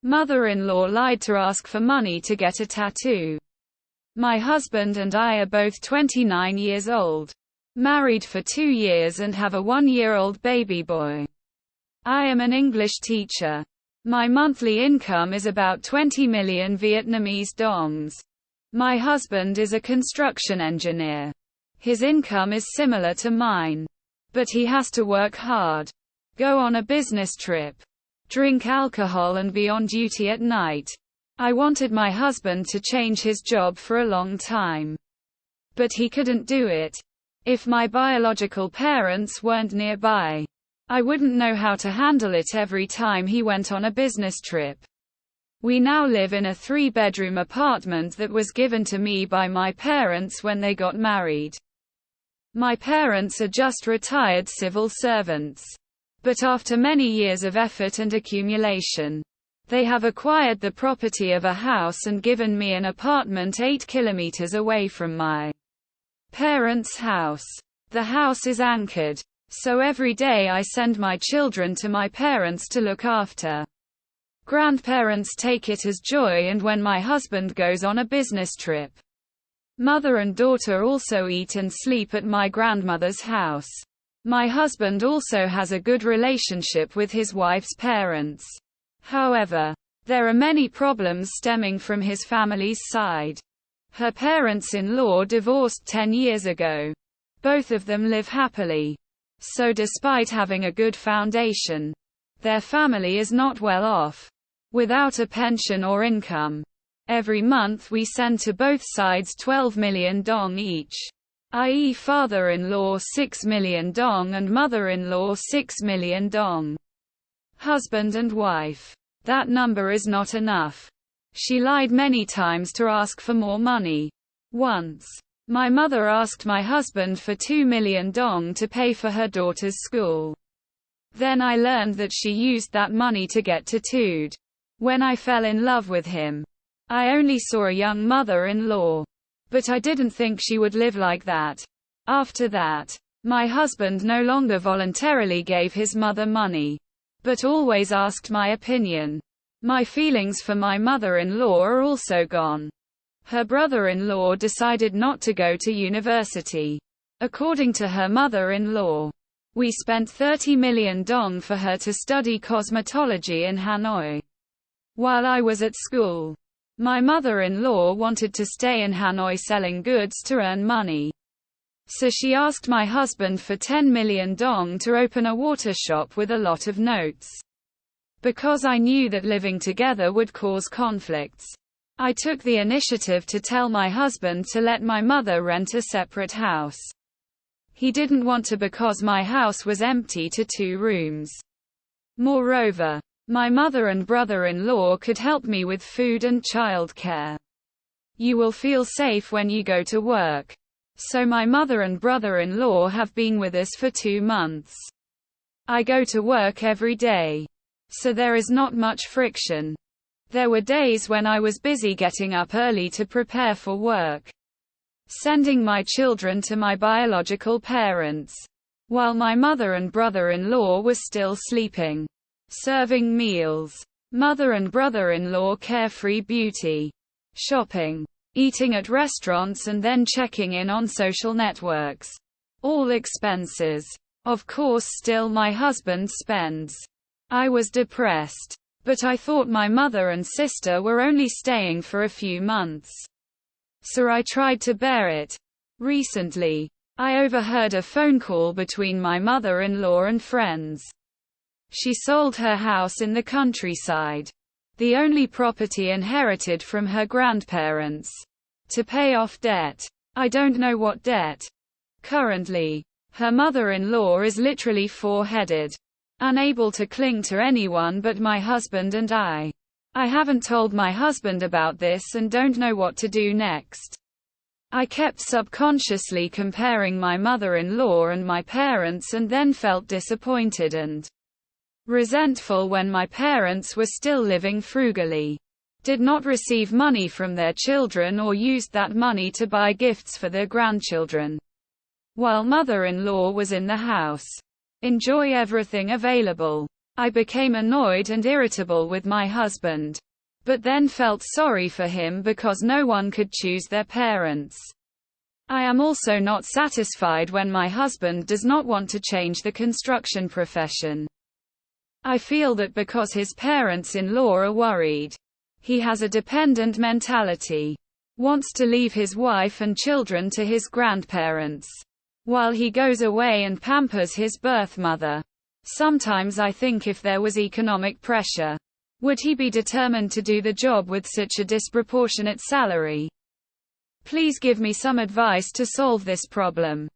Mother-in-law lied to ask for money to get a tattoo. My husband and I are both 29 years old, married for 2 years and have a 1-year-old baby boy. I am an English teacher. My monthly income is about 20 million Vietnamese dongs. My husband is a construction engineer. His income is similar to mine, but he has to work hard, go on a business trip, drink alcohol and be on duty at night. I wanted my husband to change his job for a long time, but he couldn't do it. If my biological parents weren't nearby, I wouldn't know how to handle it every time he went on a business trip. We now live in a 3-bedroom apartment that was given to me by my parents when they got married. My parents are just retired civil servants. But after many years of effort and accumulation, they have acquired the property of a house and given me an apartment 8 kilometers away from my parents' house. The house is anchored, so every day I send my children to my parents to look after. Grandparents take it as joy, and when my husband goes on a business trip, mother and daughter also eat and sleep at my grandmother's house. My husband also has a good relationship with his wife's parents. However, there are many problems stemming from his family's side. Her parents-in-law divorced 10 years ago. Both of them live happily. So despite having a good foundation, their family is not well off, without a pension or income. Every month we send to both sides 12 million dong each, i.e. father-in-law 6 million dong and mother-in-law 6 million dong. Husband and wife. That number is not enough. She lied many times to ask for more money. Once, my mother asked my husband for 2 million dong to pay for her daughter's school. Then I learned that she used that money to get tattooed. When I fell in love with him, I only saw a young mother-in-law. But I didn't think she would live like that. After that, my husband no longer voluntarily gave his mother money, but always asked my opinion. My feelings for my mother-in-law are also gone. Her brother-in-law decided not to go to university. According to her mother-in-law, we spent 30 million dong for her to study cosmetology in Hanoi. While I was at school, my mother-in-law wanted to stay in Hanoi selling goods to earn money. So she asked my husband for 10 million dong to open a water shop with a lot of notes. Because I knew that living together would cause conflicts, I took the initiative to tell my husband to let my mother rent a separate house. He didn't want to because my house was empty to 2 rooms. Moreover, my mother and brother-in-law could help me with food and childcare. You will feel safe when you go to work. So my mother and brother-in-law have been with us for 2 months. I go to work every day, so there is not much friction. There were days when I was busy getting up early to prepare for work, sending my children to my biological parents, while my mother and brother-in-law were still sleeping, serving meals. Mother and brother-in-law carefree beauty, shopping, eating at restaurants and then checking in on social networks. All expenses. Of course still my husband spends. I was depressed, but I thought my mother and sister were only staying for a few months, so I tried to bear it. Recently, I overheard a phone call between my mother-in-law and friends. She sold her house in the countryside, the only property inherited from her grandparents, to pay off debt. I don't know what debt. Currently, her mother-in-law is literally 4-headed, unable to cling to anyone but my husband and I. I haven't told my husband about this and don't know what to do next. I kept subconsciously comparing my mother-in-law and my parents and then felt disappointed and resentful when my parents were still living frugally, did not receive money from their children or used that money to buy gifts for their grandchildren, while mother-in-law was in the house. Enjoy everything available. I became annoyed and irritable with my husband, but then felt sorry for him because no one could choose their parents. I am also not satisfied when my husband does not want to change the construction profession. I feel that because his parents-in-law are worried. He has a dependent mentality. Wants to leave his wife and children to his grandparents, while he goes away and pampers his birth mother. Sometimes I think if there was economic pressure, would he be determined to do the job with such a disproportionate salary? Please give me some advice to solve this problem.